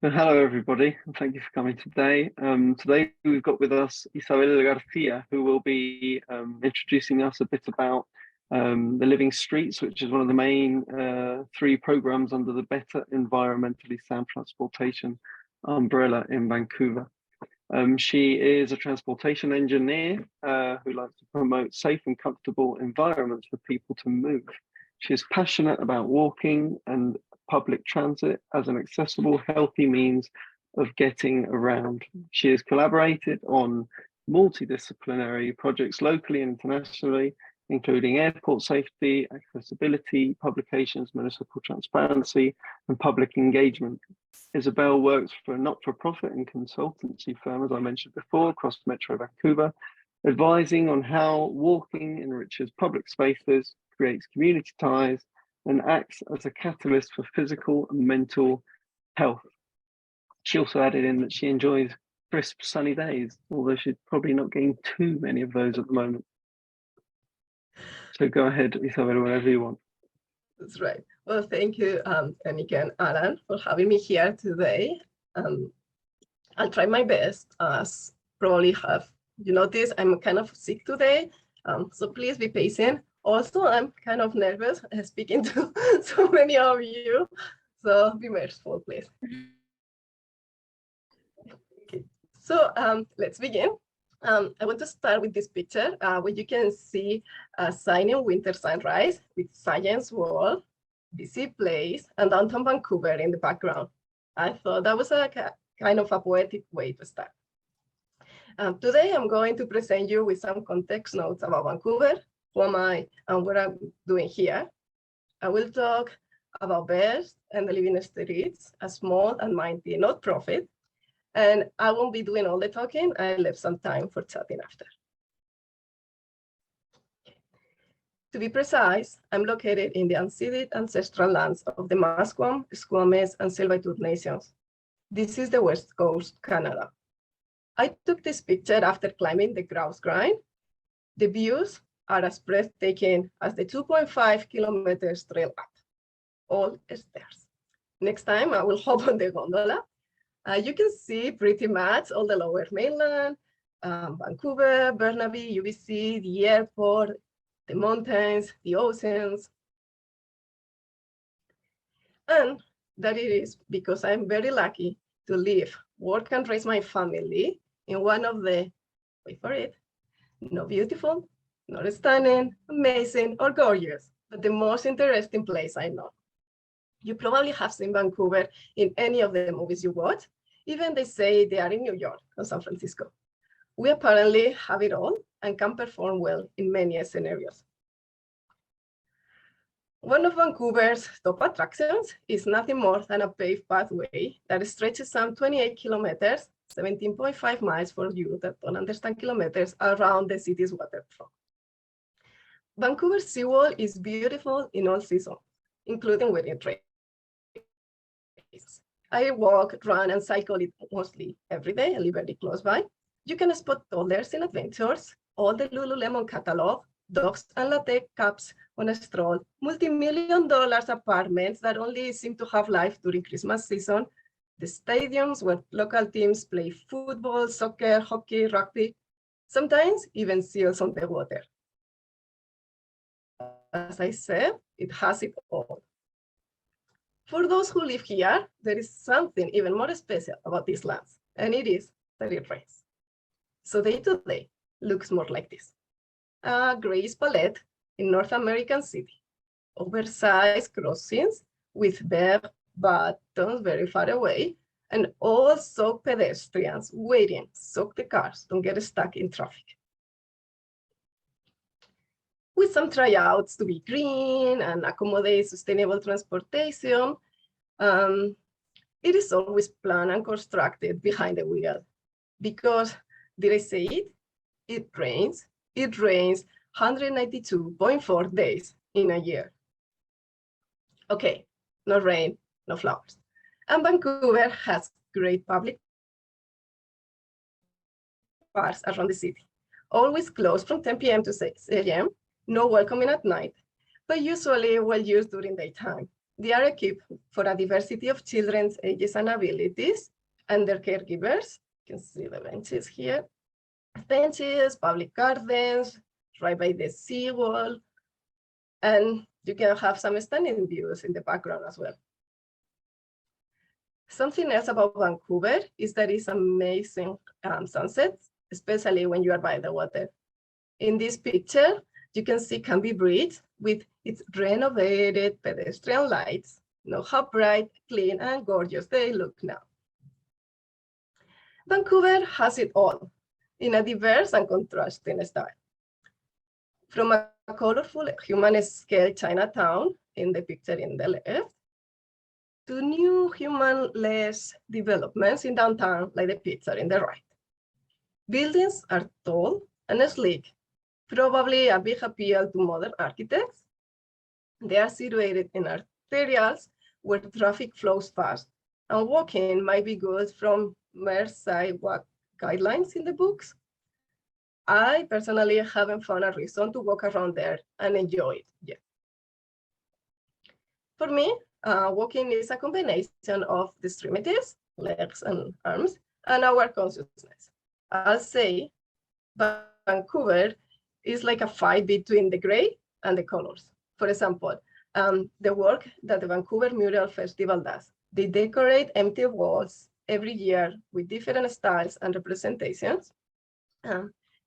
Hello, everybody, and thank you for coming today. Today we've got with us Isabel Garcia, who will be introducing us a bit about the Living Streets, which is one of the main three programs under the Better Environmentally Sound Transportation umbrella in Vancouver. She is a transportation engineer who likes to promote safe and comfortable environments for people to move. She is passionate about walking and public transit as an accessible, healthy means of getting around. She has collaborated on multidisciplinary projects locally and internationally, including airport safety, accessibility, publications, municipal transparency, and public engagement. Isabel works for a not-for-profit and consultancy firm, as I mentioned before, across Metro Vancouver, advising on how walking enriches public spaces, creates community ties, and acts as a catalyst for physical and mental health. She also added in that she enjoys crisp, sunny days, although she's probably not getting too many of those at the moment. So go ahead, Isabel, whenever you want. That's right. Well, thank you, Anika and Alan, for having me here today. I'll try my best. As probably have you noticed, I'm kind of sick today, so please be patient. Also, I'm kind of nervous speaking to so many of you, so be merciful, please. Okay. So let's begin. I want to start with this picture where you can see a signing winter sunrise with Science Wall, BC Place, and downtown Vancouver in the background. I thought that was a kind of a poetic way to start. Today, I'm going to present you with some context notes about Vancouver, who am I, and what I'm doing here. I will talk about BEST and the Living Streets, a small and mighty not-profit. And I won't be doing all the talking. I left some time for chatting after. To be precise, I'm located in the unceded ancestral lands of the Musqueam, Squamish, and Tsleil-Waututh nations. This is the West Coast, Canada. I took this picture after climbing the Grouse Grind. The views are as breathtaking as the 2.5 kilometers trail up, all stairs. Next time, I will hop on the gondola. You can see pretty much all the lower mainland, Vancouver, Burnaby, UBC, the airport, the mountains, the oceans. And that it is because I'm very lucky to live, work, and raise my family in one of the, wait for it, not beautiful, not stunning, amazing, or gorgeous, but the most interesting place I know. You probably have seen Vancouver in any of the movies you watch. Even they say they are in New York or San Francisco. We apparently have it all and can perform well in many scenarios. One of Vancouver's top attractions is nothing more than a paved pathway that stretches some 28 kilometers, 17.5 miles for you that don't understand kilometers, around the city's waterfront. Vancouver's Seawall is beautiful in all seasons, including when it rains. I walk, run, and cycle it mostly every day. I live very close by. You can spot toddlers in adventures, all the Lululemon catalog, dogs and latte caps on a stroll, multi-million-dollar apartments that only seem to have life during Christmas season, the stadiums where local teams play football, soccer, hockey, rugby, sometimes even seals on the water. As I said, it has it all. For those who live here, there is something even more special about these lands, and it is that it rains. So day-to-day looks more like this. A grayish palette in North American city, oversized crossings with bare buttons very far away, and all soaked pedestrians waiting, soak the cars, don't get stuck in traffic. With some tryouts to be green and accommodate sustainable transportation, it is always planned and constructed behind the wheel. Because, did I say it? It rains 192.4 days in a year. Okay, no rain, no flowers. And Vancouver has great public parks around the city, always closed from 10 p.m. to 6 a.m., no welcoming at night, but usually well used during daytime. They are equipped for a diversity of children's ages and abilities and their caregivers. You can see the benches here. Benches, public gardens, right by the seawall, and you can have some stunning views in the background as well. Something else about Vancouver is that it's amazing sunsets, especially when you are by the water. In this picture, you can see Canby Bridge with its renovated pedestrian lights. Know how bright, clean, and gorgeous they look now. Vancouver has it all in a diverse and contrasting style. From a colorful human-scale Chinatown in the picture in the left, to new human-less developments in downtown, like the picture in the right. Buildings are tall and sleek, probably a big appeal to modern architects. They are situated in arterials where traffic flows fast, and walking might be good from mere sidewalk guidelines in the books. I personally haven't found a reason to walk around there and enjoy it yet. For me, walking is a combination of the extremities, legs and arms, and our consciousness. I'll say Vancouver is like a fight between the gray and the colors. For example, the work that the Vancouver Mural Festival does. They decorate empty walls every year with different styles and representations.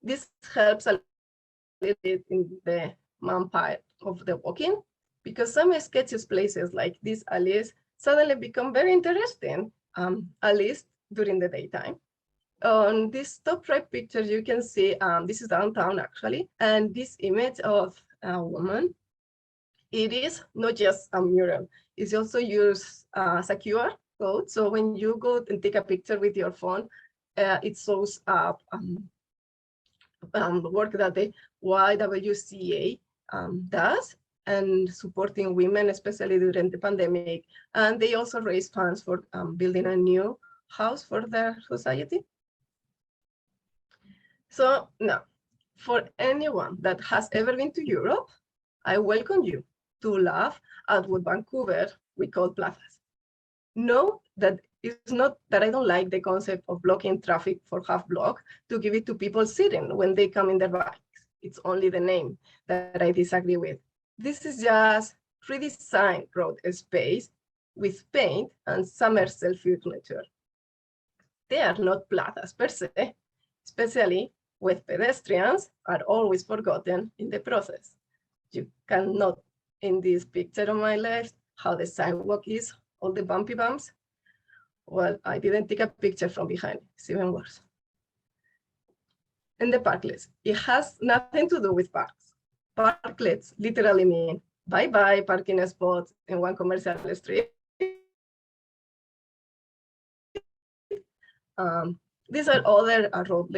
This helps a little bit in the part of the walking, because some sketches places like these alleys suddenly become very interesting, at least during the daytime. On this top right picture, you can see, this is downtown actually, and this image of a woman, it is not just a mural, it's also used as a QR code. So when you go and take a picture with your phone, it shows up the work that the YWCA does, and supporting women, especially during the pandemic. And they also raise funds for building a new house for their society. So now, for anyone that has ever been to Europe, I welcome you to laugh at what Vancouver we call plazas. Know that it's not that I don't like the concept of blocking traffic for half block to give it to people sitting when they come in their bikes. It's only the name that I disagree with. This is just redesigned road space with paint and somersault furniture. They are not plazas per se, especially when pedestrians are always forgotten in the process. You can note in this picture on my left how the sidewalk is, all the bumpy bumps. Well, I didn't take a picture from behind, it's even worse. And the parklets, it has nothing to do with parks. Parklets literally mean bye-bye parking spots in one commercial street. These are other road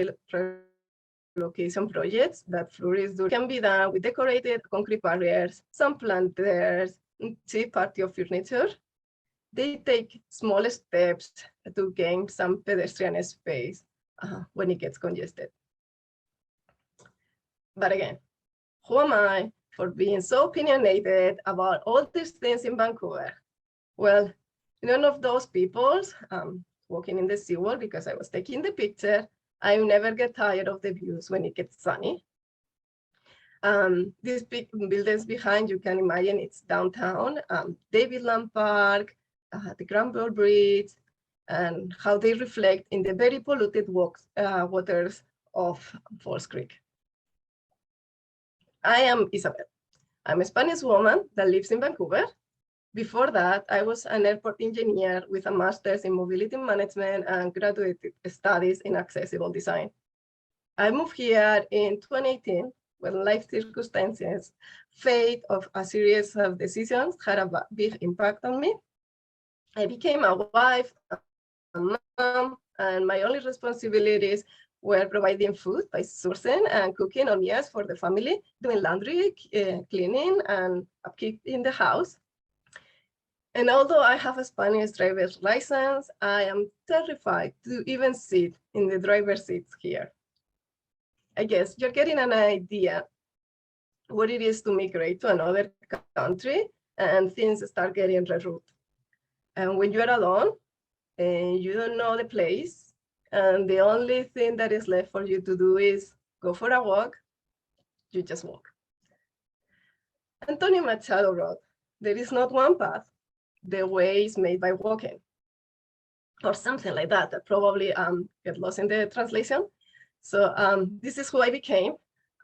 relocation projects that flourish can be done with decorated concrete barriers, some planters, cheap patio furniture. They take small steps to gain some pedestrian space when it gets congested. But again, who am I for being so opinionated about all these things in Vancouver? Well, none of those people walking in the seawall because I was taking the picture. I never get tired of the views when it gets sunny. These big buildings behind, you can imagine it's downtown, Davidland Park, the Granville Bridge, and how they reflect in the very polluted waters of Falls Creek. I am Isabel. I'm a Spanish woman that lives in Vancouver. Before that, I was an airport engineer with a master's in mobility management and graduate studies in accessible design. I moved here in 2018 when life circumstances, fate of a series of decisions had a big impact on me. I became a wife, a mom, and my only responsibilities were providing food by sourcing and cooking on meals for the family, doing laundry, cleaning, and upkeep in the house. And although I have a Spanish driver's license, I am terrified to even sit in the driver's seats here. I guess you're getting an idea what it is to migrate to another country and things start getting rerouted. And when you're alone and you don't know the place, and the only thing that is left for you to do is go for a walk, you just walk. Antonio Machado wrote, "There is not one path, the way is made by walking," or something like that. That probably get lost in the translation. So this is who I became.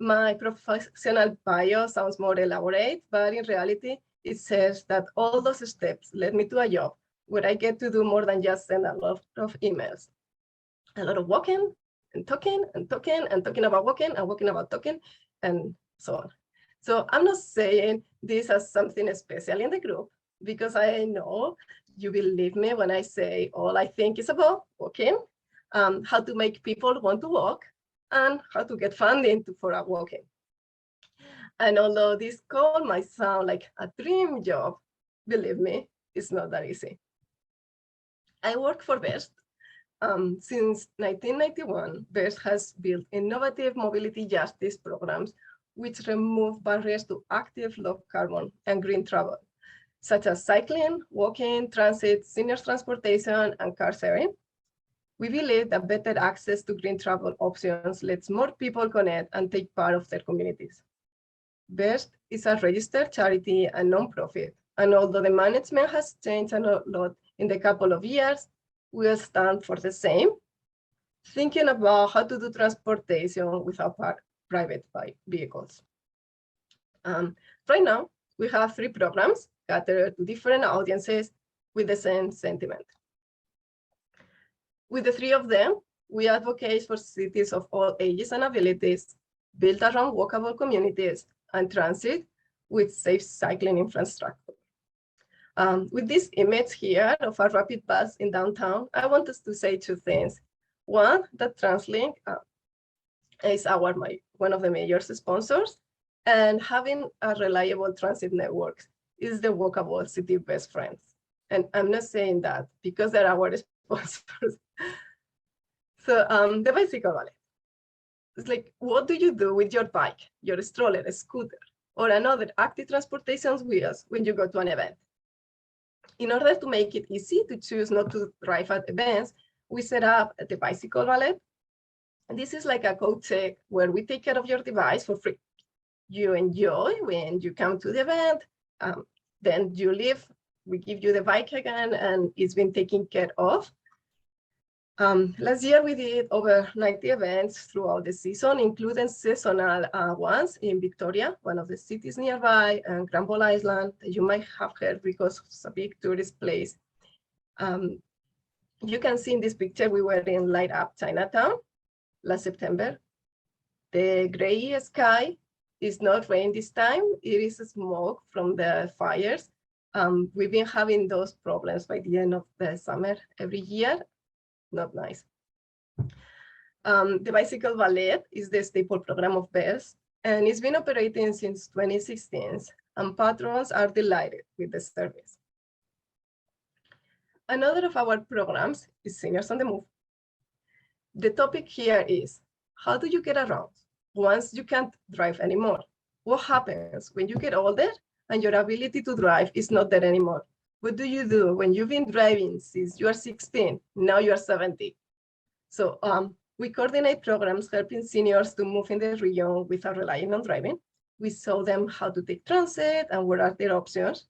My professional bio sounds more elaborate, but in reality, it says that all those steps led me to a job where I get to do more than just send a lot of emails. A lot of walking and talking and talking and talking about walking and walking about talking and so on. So I'm not saying this as something special in the group, because I know you believe me when I say all I think is about walking, how to make people want to walk, and how to get funding for a walking. And although this call might sound like a dream job, believe me, it's not that easy. I work for BEST. Since 1991, BEST has built innovative mobility justice programs which remove barriers to active, low carbon and green travel, such as cycling, walking, transit, seniors transportation, and car sharing. We believe that better access to green travel options lets more people connect and take part of their communities. BEST is a registered charity and nonprofit, and although the management has changed a lot in the couple of years, we will stand for the same, thinking about how to do transportation without private vehicles. Right now, we have 3 programs catered to different audiences with the same sentiment. With the 3 of them, we advocate for cities of all ages and abilities, built around walkable communities, and transit with safe cycling infrastructure. With this image here of a rapid bus in downtown, I want us to say 2 things. One, that TransLink is one of the major sponsors, and having a reliable transit network is the walkable city best friends. And I'm not saying that because they're our sponsors. So the Bicycle Valet. It's like, what do you do with your bike, your stroller, a scooter, or another active transportation wheels when you go to an event? In order to make it easy to choose not to drive at events, we set up the Bicycle Valet. And this is like a code check where we take care of your device for free. You enjoy when you come to the event, then you leave, we give you the bike again, and it's been taken care of. Last year, we did over 90 events throughout the season, including seasonal ones in Victoria, one of the cities nearby, and Granville Island, that you might have heard because it's a big tourist place. You can see in this picture, we were in Light Up Chinatown last September. The gray sky is not rain this time. It is smoke from the fires. We've been having those problems by the end of the summer every year. Not nice. The Bicycle Valet is the staple program of BEST, and it's been operating since 2016, and patrons are delighted with the service. Another of our programs is Seniors on the Move. The topic here is, how do you get around once you can't drive anymore? What happens when you get older and your ability to drive is not there anymore? What do you do when you've been driving since you are 16, now you're 70? So we coordinate programs helping seniors to move in the region without relying on driving. We show them how to take transit and what are their options.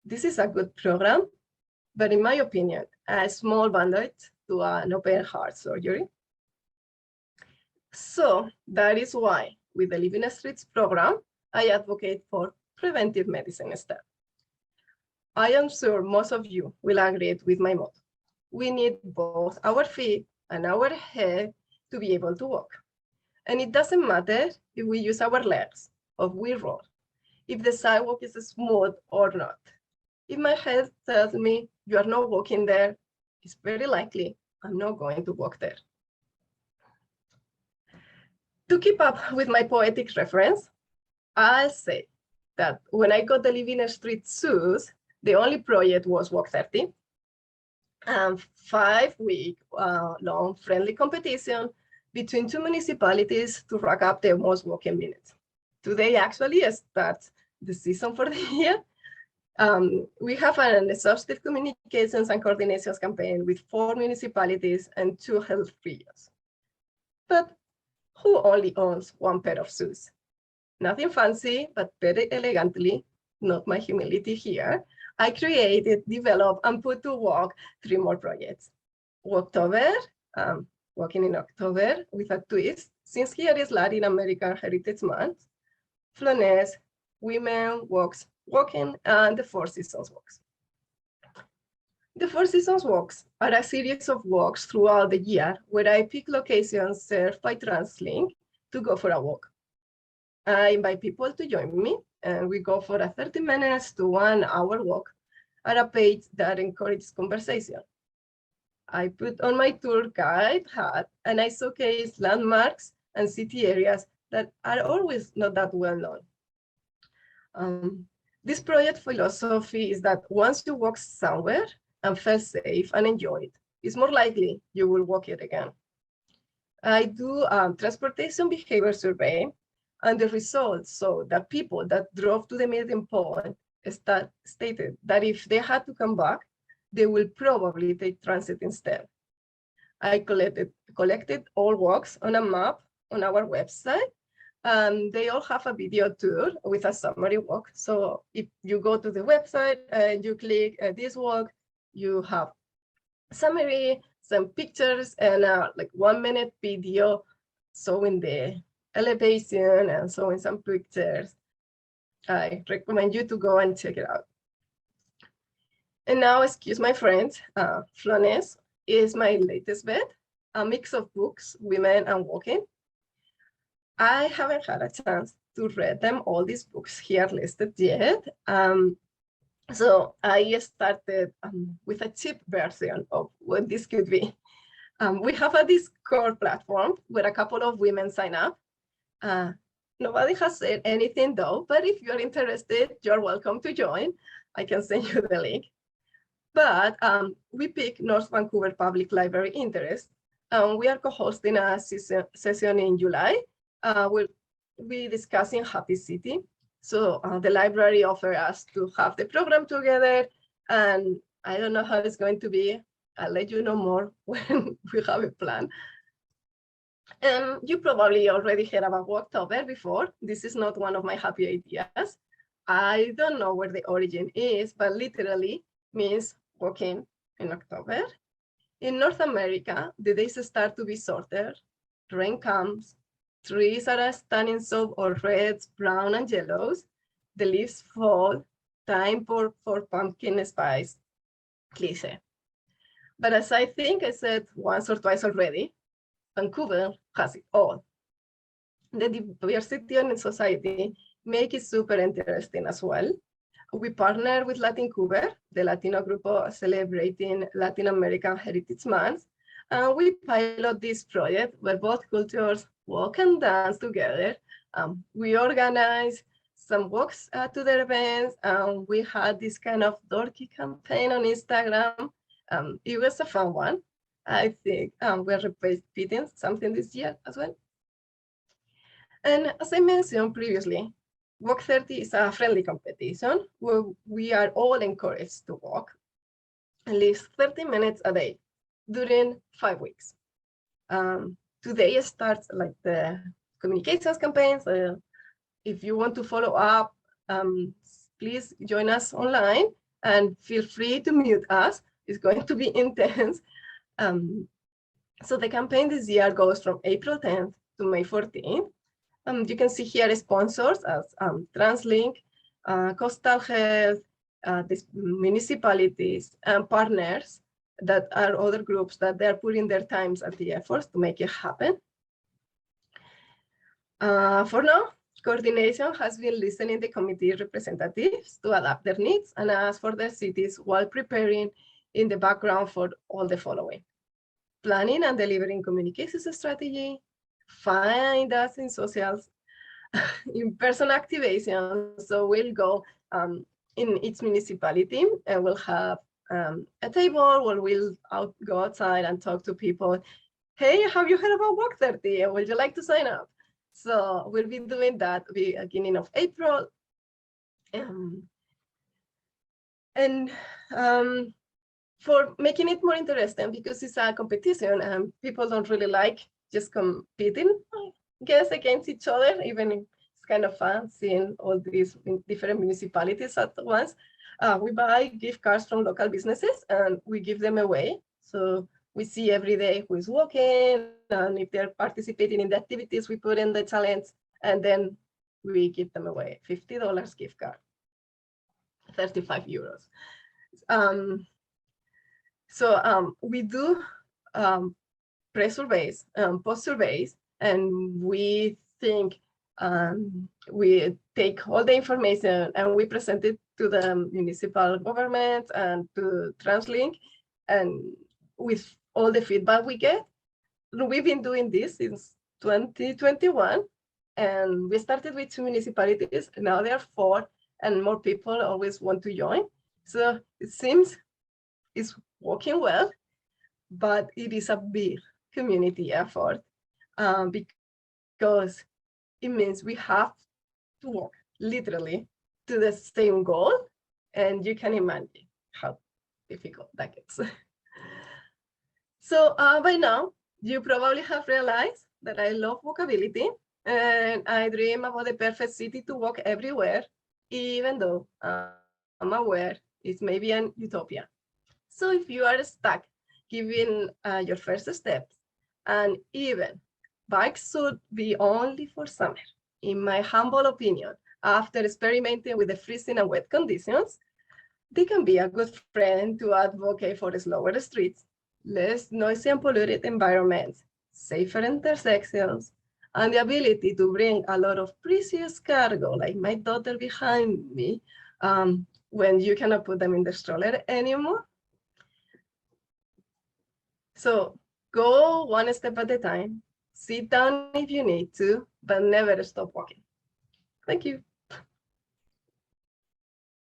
This is a good program, but in my opinion, a small band-aid to an open heart surgery. So that is why with the Living Streets program, I advocate for preventive medicine instead. I am sure most of you will agree with my motto. We need both our feet and our head to be able to walk. And it doesn't matter if we use our legs or we roll, if the sidewalk is smooth or not. If my head tells me you are not walking there, it's very likely I'm not going to walk there. To keep up with my poetic reference, I'll say that when I got the Living Streets shoes, the only project was WALK30, 5-week long friendly competition between 2 municipalities to rack up the most walking minutes. Today actually starts the season for the year, We have an exhaustive communications and coordinations campaign with 4 municipalities and 2 health regions. But who only owns 1 pair of shoes? Nothing fancy, but very elegantly, not my humility here, I created, developed, and put to work 3 more projects. WALK30, Walking in October with a twist, since here is Latin American Heritage Month. Flonés, Women Walks Walking, and the 4 Seasons Walks. The 4 Seasons Walks are a series of walks throughout the year where I pick locations served by TransLink to go for a walk. I invite people to join me, and we go for a 30 minutes to 1 hour walk at a pace that encourages conversation. I put on my tour guide hat and I showcase landmarks and city areas that are always not that well known. This project philosophy is that once you walk somewhere and feel safe and enjoy it, it's more likely you will walk it again. I do a transportation behavior survey, and the results show that people that drove to the meeting point stated that if they had to come back, they will probably take transit instead. I collected all walks on a map on our website, and they all have a video tour with a summary walk. So if you go to the website and you click this walk, you have summary, some pictures, and like 1 minute video showing the elevation and showing some pictures. I recommend you to go and check it out. And now, excuse my friend, Flonés is my latest bet, a mix of books, women, and walking. I haven't had a chance to read them, all these books here listed yet. So I started with a cheap version of what this could be. We have a Discord platform where a couple of women sign up. Nobody has said anything though, but if you're interested, you're welcome to join. I can send you the link. But we pick North Vancouver Public Library interest. We are co-hosting a session in July. We'll be discussing Happy City. So the library offered us to have the program together, and I don't know how it's going to be. I'll let you know more when we have a plan. You probably already heard about WALK30 before. This is not one of my happy ideas. I don't know where the origin is, but literally means walking in October. In North America, the days start to be shorter, rain comes, trees are turning soft or reds, brown, and yellows, the leaves fall, time for pumpkin spice, cliché. But as I think I said once or twice already, Vancouver has it all. The diversity in society make it super interesting as well. We partner with Latincouver, the Latino group celebrating Latin American Heritage Month, and we pilot this project where both cultures walk and dance together. We organize some walks to their events, and we had this kind of dorky campaign on Instagram. It was a fun one. I think we're repeating something this year as well. And as I mentioned previously, WALK30 is a friendly competition where we are all encouraged to walk at least 30 minutes a day during 5 weeks. Today starts like the communications campaigns. If you want to follow up, please join us online and feel free to mute us. It's going to be intense. So the campaign this year goes from April 10th to May 14th. You can see here sponsors as TransLink, Coastal Health, these municipalities, and partners that are other groups that they're putting their times and the efforts to make it happen. For now, coordination has been listening to committee representatives to adapt their needs and ask for their cities while preparing in the background for all the following: planning and delivering communications strategy, find us in socials, in-person activation. So we'll go in each municipality and we'll have a table where we'll go outside and talk to people. Hey, have you heard about WALK30? Would you like to sign up? So we'll be doing that at the beginning of April. And for making it more interesting, because it's a competition and people don't really like just competing, I guess, against each other, even if it's kind of fun seeing all these different municipalities at once. We buy gift cards from local businesses and we give them away. So we see every day who is walking, and if they're participating in the activities, we put in the challenge, and then we give them away. $50 gift card, 35 euros. So we do press surveys, post surveys, and we think we take all the information and we present it to the municipal government and to TransLink, and with all the feedback we get. We've been doing this since 2021, and we started with 2 municipalities. Now there are 4, and more people always want to join. So it seems it's working well, but it is a big community effort because it means we have to work literally to the same goal, and you can imagine how difficult that gets. So by now, you probably have realized that I love walkability, and I dream about the perfect city to walk everywhere, even though I'm aware it's maybe an utopia. So if you are stuck giving your first steps, and even bikes should be only for summer, in my humble opinion, after experimenting with the freezing and wet conditions, they can be a good friend to advocate for slower streets, less noisy and polluted environments, safer intersections, and the ability to bring a lot of precious cargo, like my daughter behind me, when you cannot put them in the stroller anymore. So go one step at a time, sit down if you need to, but never stop walking. Thank you.